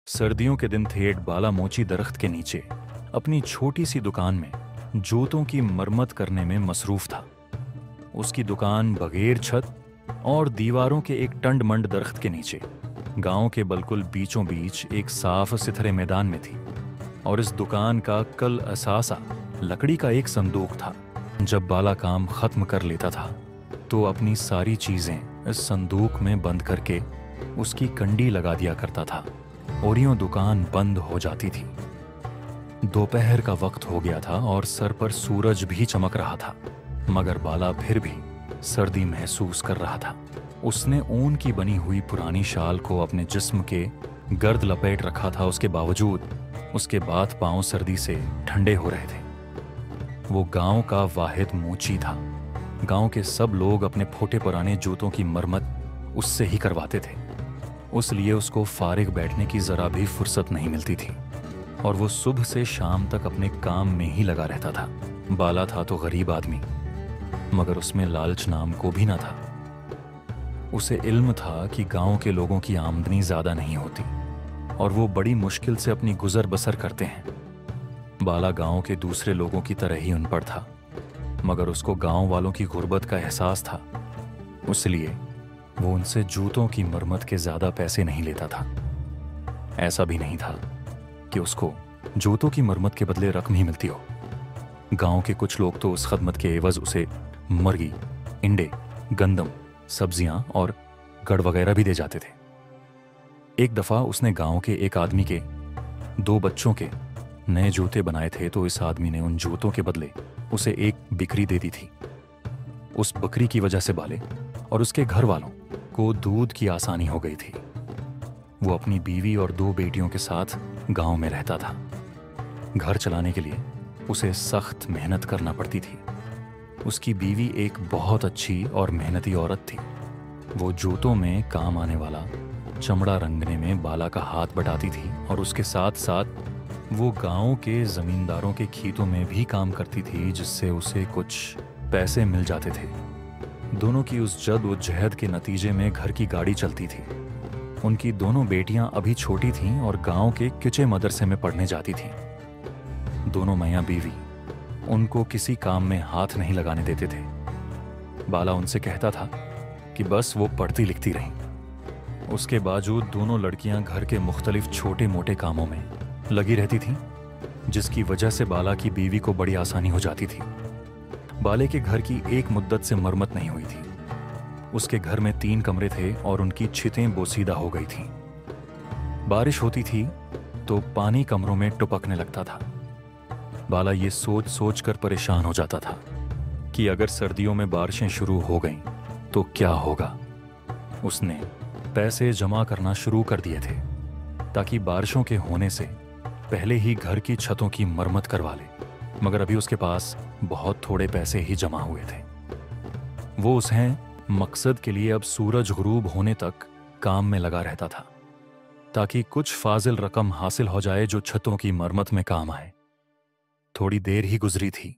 सर्दियों के दिन ठेठ बाला मोची दरख्त के नीचे अपनी छोटी सी दुकान में जूतों की मरम्मत करने में मसरूफ था। उसकी दुकान बगैर छत और दीवारों के एक टंड-मंड दरख्त के नीचे गांव के बिल्कुल बीचों बीच एक साफ सुथरे मैदान में थी। और इस दुकान का कल असासा लकड़ी का एक संदूक था। जब बाला काम खत्म कर लेता था तो अपनी सारी चीजें इस संदूक में बंद करके उसकी कंडी लगा दिया करता था और यूं दुकान बंद हो जाती थी। दोपहर का वक्त हो गया था और सर पर सूरज भी चमक रहा था, मगर बाला फिर भी सर्दी महसूस कर रहा था। उसने ऊन की बनी हुई पुरानी शाल को अपने जिस्म के गर्द लपेट रखा था। उसके बावजूद उसके बात पांव सर्दी से ठंडे हो रहे थे। वो गांव का वाहिद मोची था। गांव के सब लोग अपने फटे पुराने जूतों की मरम्मत उससे ही करवाते थे। उसलिए उसको फारिग बैठने की जरा भी फुर्सत नहीं मिलती थी और वो सुबह से शाम तक अपने काम में ही लगा रहता था। बाला था तो गरीब आदमी, मगर उसमें लालच नाम को भी ना था। उसे इल्म था कि गांव के लोगों की आमदनी ज्यादा नहीं होती और वो बड़ी मुश्किल से अपनी गुजर बसर करते हैं। बाला गांव के दूसरे लोगों की तरह ही अनपढ़ था, मगर उसको गांव वालों की गुर्बत का एहसास था। इसलिए वो उनसे जूतों की मरम्मत के ज्यादा पैसे नहीं लेता था। ऐसा भी नहीं था कि उसको जूतों की मरम्मत के बदले रकम ही मिलती हो। गांव के कुछ लोग तो उस खदमत के एवज उसे मुर्गी, इंडे, गंदम, सब्जियां और गड़ वगैरह भी दे जाते थे। एक दफा उसने गांव के एक आदमी के 2 बच्चों के नए जूते बनाए थे, तो इस आदमी ने उन जूतों के बदले उसे एक बकरी दे दी थी। उस बकरी की वजह से बाले और उसके घर वालों को दूध की आसानी हो गई थी। वो अपनी बीवी और 2 बेटियों के साथ गांव में रहता था। घर चलाने के लिए उसे सख्त मेहनत करना पड़ती थी। उसकी बीवी एक बहुत अच्छी और मेहनती औरत थी। वो जूतों में काम आने वाला चमड़ा रंगने में बाला का हाथ बटाती थी और उसके साथ साथ वो गांव के जमींदारों के खेतों में भी काम करती थी, जिससे उसे कुछ पैसे मिल जाते थे। दोनों की उस जद्दोजहद के नतीजे में घर की गाड़ी चलती थी। उनकी दोनों बेटियां अभी छोटी थीं और गांव के किचे मदरसे में पढ़ने जाती थीं। दोनों मियां बीवी उनको किसी काम में हाथ नहीं लगाने देते थे। बाला उनसे कहता था कि बस वो पढ़ती लिखती रहें। उसके बावजूद दोनों लड़कियां घर के मुख्तलिफ छोटे मोटे कामों में लगी रहती थीं, जिसकी वजह से बाला की बीवी को बड़ी आसानी हो जाती थी। बाले के घर की एक मुद्दत से मरम्मत नहीं हुई थी। उसके घर में 3 कमरे थे और उनकी छतें बोसीदा हो गई थीं। बारिश होती थी तो पानी कमरों में टपकने लगता था। बाला ये सोच सोच कर परेशान हो जाता था कि अगर सर्दियों में बारिशें शुरू हो गईं तो क्या होगा। उसने पैसे जमा करना शुरू कर दिए थे ताकि बारिशों के होने से पहले ही घर की छतों की मरम्मत करवा ले, मगर अभी उसके पास बहुत थोड़े पैसे ही जमा हुए थे। वो उसे मकसद के लिए अब सूरज गुरूब होने तक काम में लगा रहता था ताकि कुछ फाजिल रकम हासिल हो जाए जो छतों की मरम्मत में काम आए। थोड़ी देर ही गुजरी थी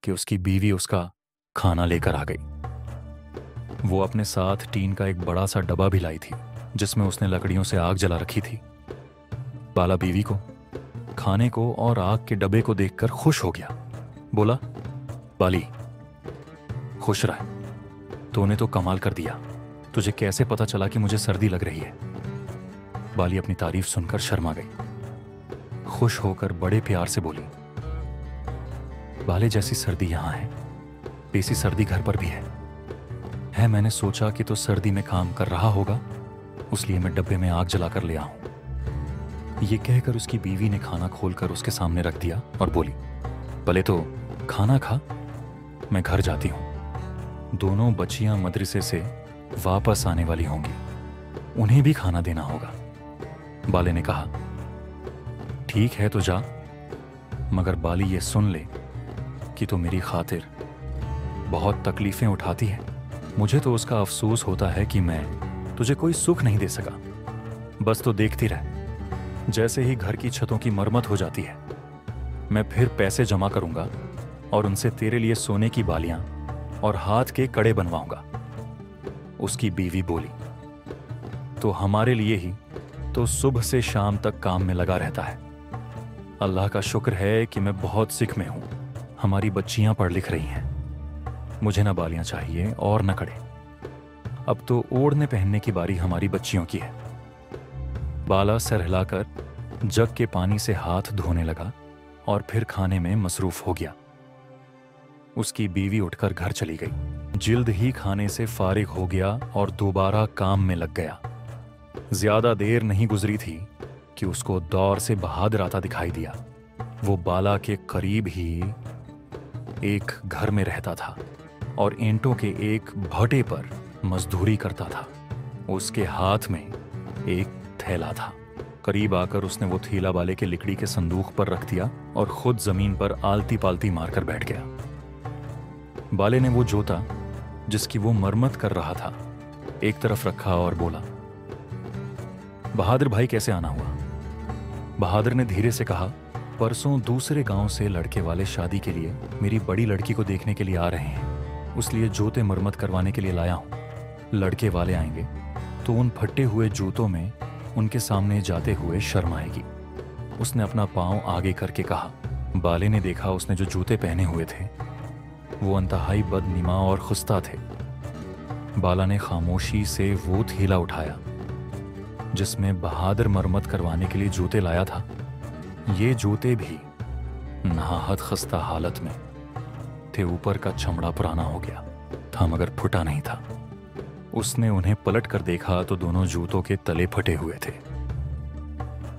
कि उसकी बीवी उसका खाना लेकर आ गई। वो अपने साथ टीन का एक बड़ा सा डब्बा भी लाई थी, जिसमें उसने लकड़ियों से आग जला रखी थी। बाला बीवी को, खाने को और आग के डब्बे को देखकर खुश हो गया। बोला, बाली, खुश रह, तूने तो कमाल कर दिया। तुझे कैसे पता चला कि मुझे सर्दी लग रही है? बाली अपनी तारीफ सुनकर शर्मा गई। खुश होकर बड़े प्यार से बोली, बाले जैसी सर्दी यहां है, वैसी सर्दी घर पर भी है। मैंने सोचा कि तो सर्दी में काम कर रहा होगा, इसलिए मैं डब्बे में आग जलाकर ले आऊं। ये कहकर उसकी बीवी ने खाना खोलकर उसके सामने रख दिया और बोली, पहले तो खाना खा, मैं घर जाती हूं। दोनों बच्चियां मदरसे से वापस आने वाली होंगी, उन्हें भी खाना देना होगा। बाले ने कहा, ठीक है तो जा, मगर बाली ये सुन ले कि तो मेरी खातिर बहुत तकलीफें उठाती है। मुझे तो उसका अफसोस होता है कि मैं तुझे कोई सुख नहीं दे सका। बस तो देखती रह, जैसे ही घर की छतों की मरम्मत हो जाती है मैं फिर पैसे जमा करूंगा और उनसे तेरे लिए सोने की बालियां और हाथ के कड़े बनवाऊंगा। उसकी बीवी बोली, तो हमारे लिए ही तो सुबह से शाम तक काम में लगा रहता है। अल्लाह का शुक्र है कि मैं बहुत सिख में हूं। हमारी बच्चियां पढ़ लिख रही हैं। मुझे ना बालियां चाहिए और न कड़े। अब तो ओढ़ने पहनने की बारी हमारी बच्चियों की है। बाला सर हिलाकर जग के पानी से हाथ धोने लगा और फिर खाने में मसरूफ हो गया। उसकी बीवी उठकर घर चली गई। जिल्द ही खाने से फारिग हो गया और दोबारा काम में लग गया। ज्यादा देर नहीं गुजरी थी कि उसको दौर से बहादुर आता दिखाई दिया। वो बाला के करीब ही एक घर में रहता था और ईंटों के एक भट्टे पर मजदूरी करता था। उसके हाथ में एक थैला था। करीब आकर उसने वो थैला बाले के लकड़ी के संदूक पर रख दिया और खुद जमीन पर आलती पालती मारकर बैठ गया। बाले ने वो जोता जिसकी वो मरम्मत कर रहा था एक तरफ रखा और बोला, बहादुर भाई कैसे आना हुआ? बहादुर ने धीरे से कहा, परसों दूसरे गांव से लड़के वाले शादी के लिए मेरी बड़ी लड़की को देखने के लिए आ रहे हैं, उसलिए जूते मरम्मत करवाने के लिए लाया हूं। लड़के वाले आएंगे तो उन फटे हुए जूतों में उनके सामने जाते हुए शर्म आएगी। उसने अपना पांव आगे करके कहा। बाले ने देखा उसने जो जूते पहने हुए थे वो इंतहाई बदनिमा और खुस्ता थे। बाला ने खामोशी से वो थैला उठाया जिसमें बहादुर मरम्मत करवाने के लिए जूते लाया था। ये जूते भी नहाहत खस्ता हालत में थे। ऊपर का चमड़ा पुराना हो गया था मगर फुटा नहीं था। उसने उन्हें पलट कर देखा तो दोनों जूतों के तले फटे हुए थे।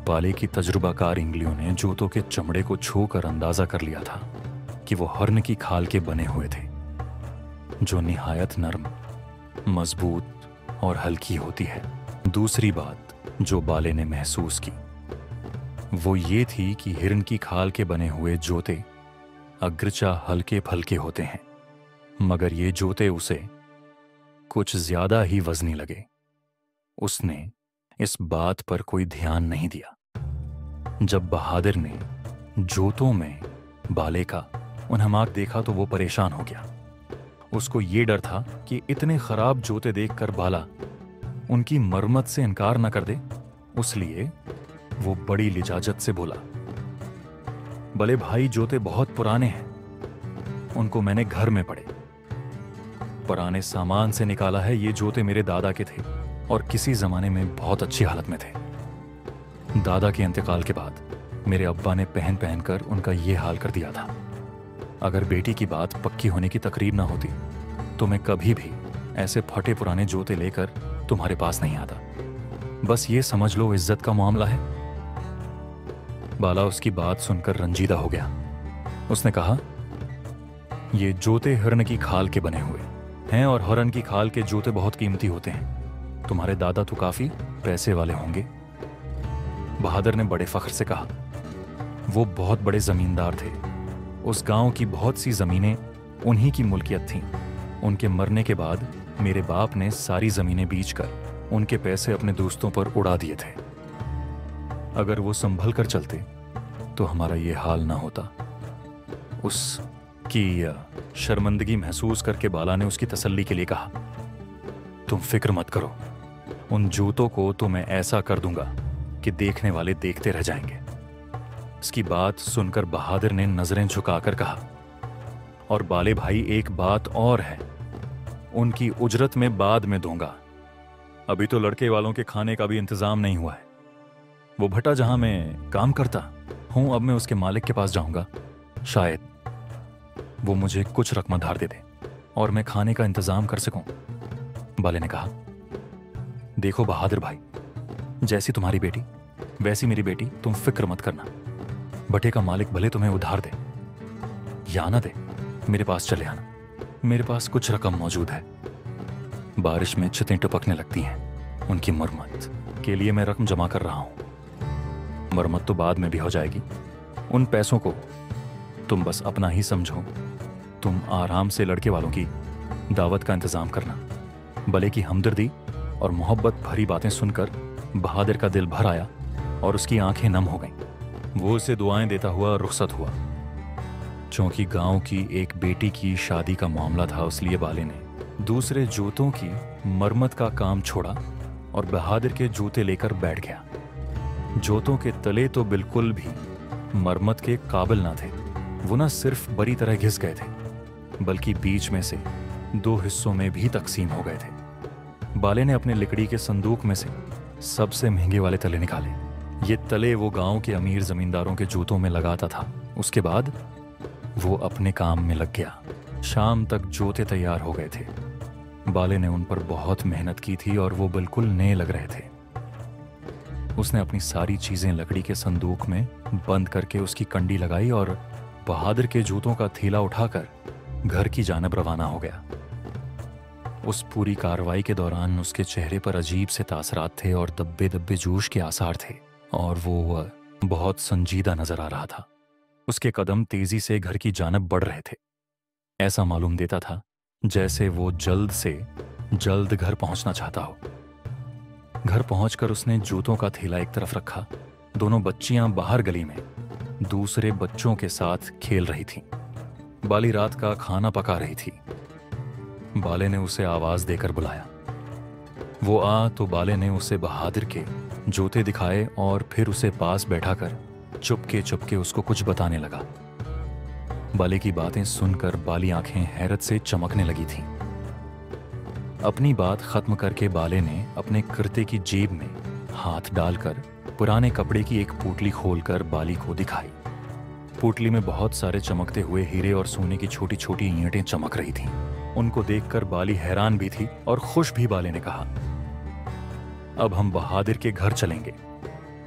बाले की तजुर्बाकार इंगलियों ने जूतों के चमड़े को छूकर अंदाजा कर लिया था कि वो हर्न की खाल के बने हुए थे, जो निहायत नरम, मजबूत और हल्की होती है। दूसरी बात जो बाले ने महसूस की वो ये थी कि हिरन की खाल के बने हुए जूते अग्रचा हल्के फल्के होते हैं, मगर ये जूते उसे कुछ ज्यादा ही वजनी लगे। उसने इस बात पर कोई ध्यान नहीं दिया। जब बहादुर ने जूतों में बाले का उन्हमाक देखा तो वो परेशान हो गया। उसको ये डर था कि इतने खराब जूते देखकर बाला उनकी मरम्मत से इनकार न कर दे, उसलिए वो बड़ी लिजाजत से बोला, बले भाई जूते बहुत पुराने हैं, उनको मैंने घर में पड़े पुराने सामान से निकाला है। ये जूते मेरे दादा के थे और किसी जमाने में बहुत अच्छी हालत में थे। दादा के इंतकाल के बाद मेरे अब्बा ने पहन पहन कर उनका ये हाल कर दिया था। अगर बेटी की बात पक्की होने की तकरीब ना होती तो मैं कभी भी ऐसे फटे पुराने जूते लेकर तुम्हारे पास नहीं आता। बस ये समझ लो इज्जत का मामला है। बाला उसकी बात सुनकर रंजीदा हो गया। उसने कहा, ये जूते हिरन की खाल के बने हुए हैं और हिरन की खाल के जूते बहुत कीमती होते हैं। तुम्हारे दादा तो काफी पैसे वाले होंगे। बहादुर ने बड़े फख्र से कहा, वो बहुत बड़े जमींदार थे। उस गांव की बहुत सी जमीनें उन्हीं की मुल्कियत थीं। उनके मरने के बाद मेरे बाप ने सारी जमीनें बेचकर उनके पैसे अपने दोस्तों पर उड़ा दिए थे। अगर वो संभल कर चलते तो हमारा ये हाल ना होता। उसकी शर्मिंदगी महसूस करके बाला ने उसकी तसल्ली के लिए कहा, तुम फिक्र मत करो, उन जूतों को तो मैं ऐसा कर दूंगा कि देखने वाले देखते रह जाएंगे। इसकी बात सुनकर बहादुर ने नजरें झुकाकर कहा, और बाले भाई एक बात और है, उनकी उजरत में बाद में दूंगा। अभी तो लड़के वालों के खाने का भी इंतजाम नहीं हुआ है। वो भट्टा जहां मैं काम करता हूं, अब मैं उसके मालिक के पास जाऊंगा। शायद वो मुझे कुछ रकम धार दे दे और मैं खाने का इंतजाम कर सकूं। बाले ने कहा, देखो बहादुर भाई, जैसी तुम्हारी बेटी वैसी मेरी बेटी, तुम फिक्र मत करना। भट्टे का मालिक भले तुम्हें उधार दे या ना दे, मेरे पास चले आना। मेरे पास कुछ रकम मौजूद है। बारिश में छतें टपकने लगती हैं, उनकी मरम्मत के लिए मैं रकम जमा कर रहा हूं। मरम्मत तो बाद में भी हो जाएगी। उन पैसों को तुम बस अपना ही समझो। तुम आराम से लड़के वालों की दावत का इंतजाम करना। भले की हमदर्दी और मोहब्बत भरी बातें सुनकर बहादुर का दिल भर आया और उसकी आंखें नम हो गईं। वो उसे दुआएं देता हुआ रुखसत हुआ। चूंकि गांव की एक बेटी की शादी का मामला था, इसलिए बाले ने दूसरे जूतों की मरम्मत का काम छोड़ा और बहादुर के जूते लेकर बैठ गया। जोतों के तले तो बिल्कुल भी मरम्मत के काबिल ना थे। वो न सिर्फ बुरी तरह घिस गए थे, बल्कि बीच में से 2 हिस्सों में भी तकसीम हो गए थे। बाले ने अपने लकड़ी के संदूक में से सबसे महंगे वाले तले निकाले। ये तले वो गांव के अमीर जमींदारों के जूतों में लगाता था। उसके बाद वो अपने काम में लग गया। शाम तक जूते तैयार हो गए थे। बाले ने उन पर बहुत मेहनत की थी और वो बिल्कुल नए लग रहे थे। उसने अपनी सारी चीजें लकड़ी के संदूक में बंद करके उसकी कंडी लगाई और बहादुर के जूतों का थैला उठाकर घर की जानब रवाना हो गया। उस पूरी कार्रवाई के दौरान उसके चेहरे पर अजीब से तासरात थे और दब्बे दब्बे जोश के आसार थे, और वो बहुत संजीदा नजर आ रहा था। उसके कदम तेजी से घर की जानब बढ़ रहे थे। ऐसा मालूम देता था जैसे वो जल्द से जल्द घर पहुंचना चाहता हो। घर पहुंचकर उसने जूतों का थैला एक तरफ रखा। दोनों बच्चियां बाहर गली में दूसरे बच्चों के साथ खेल रही थीं। बाली रात का खाना पका रही थी। बाले ने उसे आवाज देकर बुलाया। वो आ तो बाले ने उसे बहादुर के जूते दिखाए और फिर उसे पास बैठाकर चुपके चुपके उसको कुछ बताने लगा। बाले की बातें सुनकर बाली आंखें हैरत से चमकने लगी थीं। अपनी बात खत्म करके बाले ने अपने कुर्ते की जेब में हाथ डालकर पुराने कपड़े की एक पोटली खोलकर बाली को दिखाई। पोटली में बहुत सारे चमकते हुए हीरे और सोने की छोटी छोटी ईंटें चमक रही थीं। उनको देखकर बाली हैरान भी थी और खुश भी। बाले ने कहा, अब हम बहादुर के घर चलेंगे।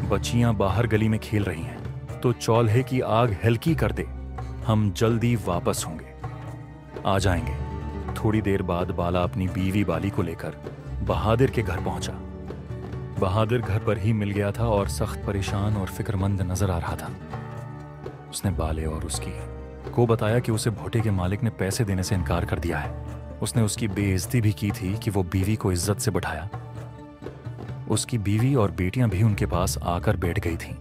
बच्चियां बाहर गली में खेल रही हैं, तो चौल्हे की आग हल्की कर दे। हम जल्दी वापस होंगे, आ जाएंगे। थोड़ी देर बाद बाला अपनी बीवी बाली को लेकर बहादुर के घर पहुंचा। बहादुर घर पर ही मिल गया था और सख्त परेशान और फिक्रमंद नजर आ रहा था। उसने बाले और उसकी को बताया कि उसे भोटे के मालिक ने पैसे देने से इनकार कर दिया है। उसने उसकी बेइज्जती भी की थी कि वो बीवी को इज्जत से बैठाया। उसकी बीवी और बेटियां भी उनके पास आकर बैठ गई थीं।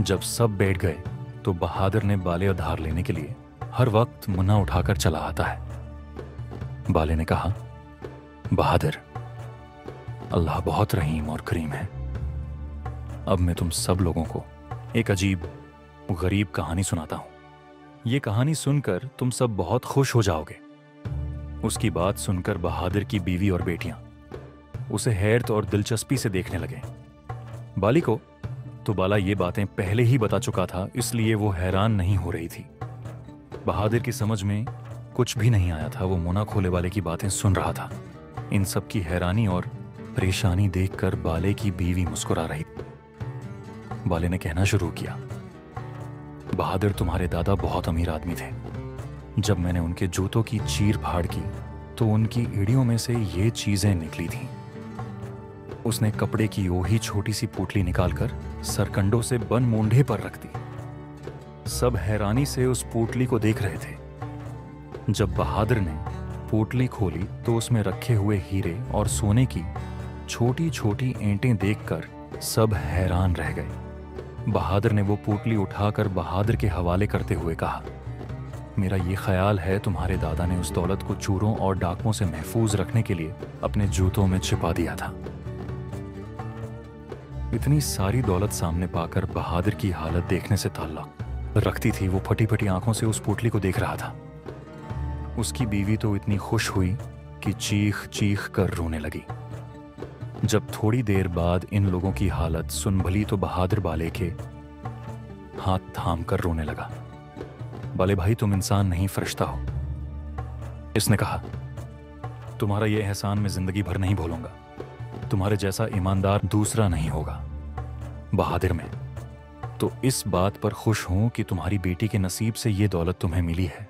जब सब बैठ गए तो बहादुर ने बाले उधार लेने के लिए हर वक्त मुन्ना उठाकर चला आता है। बाले ने कहा, बहादुर, अल्लाह बहुत रहीम और करीम है। अब मैं तुम सब लोगों को एक अजीब गरीब कहानी सुनाता हूं। यह कहानी सुनकर तुम सब बहुत खुश हो जाओगे। उसकी बात सुनकर बहादुर की बीवी और बेटियां उसे हैरत और दिलचस्पी से देखने लगे। बाली को तो बाला ये बातें पहले ही बता चुका था, इसलिए वो हैरान नहीं हो रही थी। बहादुर की समझ में कुछ भी नहीं आया था। वो मुना खोले वाले की बातें सुन रहा था। इन सब की हैरानी और परेशानी देखकर बाले की बीवी मुस्कुरा रही। बाले ने कहना शुरू किया, बहादुर, तुम्हारे दादा बहुत अमीर आदमी थे। जब मैंने उनके जूतों की चीर फाड़ की तो उनकी एड़ियों में से ये चीजें निकली थीं। उसने कपड़े की वही छोटी सी पोटली निकालकर सरकंडों से बन मूंढे पर रख दी। सब हैरानी से उस पोटली को देख रहे थे। जब बहादुर ने पोटली खोली तो उसमें रखे हुए हीरे और सोने की छोटी छोटी ईंटें देखकर सब हैरान रह गए। बहादुर ने वो पोटली उठाकर बहादुर के हवाले करते हुए कहा, मेरा ये ख्याल है तुम्हारे दादा ने उस दौलत को चोरों और डाकुओं से महफूज रखने के लिए अपने जूतों में छिपा दिया था। इतनी सारी दौलत सामने पाकर बहादुर की हालत देखने से ताल्लुक रखती थी। वो फटी फटी आंखों से उस पोटली को देख रहा था। उसकी बीवी तो इतनी खुश हुई कि चीख चीख कर रोने लगी। जब थोड़ी देर बाद इन लोगों की हालत सुनभली तो बहादुर बाले के हाथ थाम कर रोने लगा। बाले भाई, तुम इंसान नहीं फरिश्ता हो। इसने कहा, तुम्हारा यह एहसान मैं जिंदगी भर नहीं भूलूंगा। तुम्हारे जैसा ईमानदार दूसरा नहीं होगा। बहादुर में तो इस बात पर खुश हूं कि तुम्हारी बेटी के नसीब से यह दौलत तुम्हें मिली है।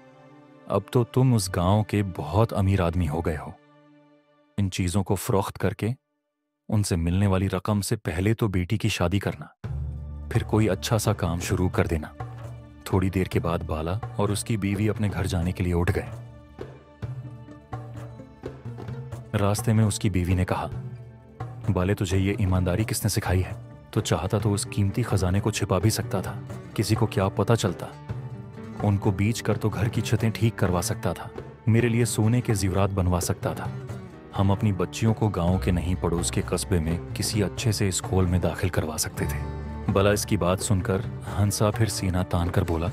अब तो तुम उस गांव के बहुत अमीर आदमी हो गए हो। इन चीजों को फरोख्त करके उनसे मिलने वाली रकम से पहले तो बेटी की शादी करना, फिर कोई अच्छा सा काम शुरू कर देना। थोड़ी देर के बाद बाला और उसकी बीवी अपने घर जाने के लिए उठ गए। रास्ते में उसकी बीवी ने कहा, बाले, तुझे ये ईमानदारी किसने सिखाई है? तो चाहता तो उस कीमती खजाने को छिपा भी सकता था, किसी को क्या पता चलता। उनको बीच कर तो घर की छतें ठीक करवा सकता था, मेरे लिए सोने के ज़ेवरात बनवा सकता था। हम अपनी बच्चियों को गांव के नहीं पड़ोस के कस्बे में किसी अच्छे से स्कूल में दाखिल करवा सकते थे। भला इसकी बात सुनकर हंसा फिर सीना तान कर बोला,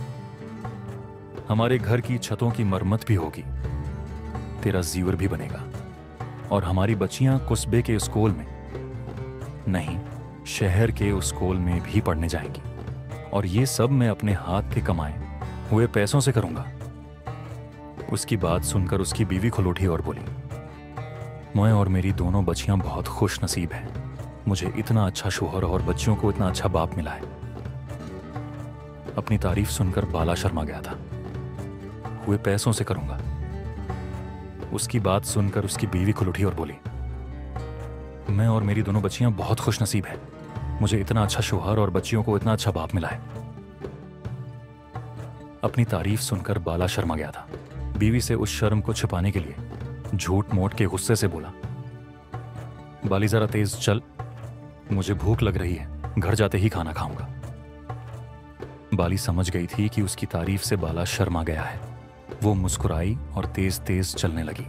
हमारे घर की छतों की मरम्मत भी होगी, तेरा जीवर भी बनेगा और हमारी बच्चियां कुस्बे के स्कूल में नहीं, शहर के उस स्कूल में भी पढ़ने जाएंगी। और ये सब मैं अपने हाथ के कमाए हुए पैसों से करूंगा। उसकी बात सुनकर उसकी बीवी खुल उठी और बोली, मैं और मेरी दोनों बच्चियां बहुत खुश नसीब हैं। मुझे इतना अच्छा शोहर और बच्चियों को इतना अच्छा बाप मिला है। अपनी तारीफ सुनकर बाला शर्मा गया था। हुए पैसों से करूंगा। उसकी बात सुनकर उसकी बीवी खुल उठी और बोली, मैं और मेरी दोनों बच्चियां बहुत खुश नसीब हैं। मुझे इतना अच्छा शोहर और बच्चियों को इतना अच्छा बाप मिला है। अपनी तारीफ सुनकर बाला शर्मा गया था। बीवी से उस शर्म को छिपाने के लिए झूठ मोट के गुस्से से बोला, बाली जरा तेज चल, मुझे भूख लग रही है, घर जाते ही खाना खाऊंगा। बाली समझ गई थी कि उसकी तारीफ से बाला शर्मा गया है। वो मुस्कुराई और तेज तेज चलने लगी।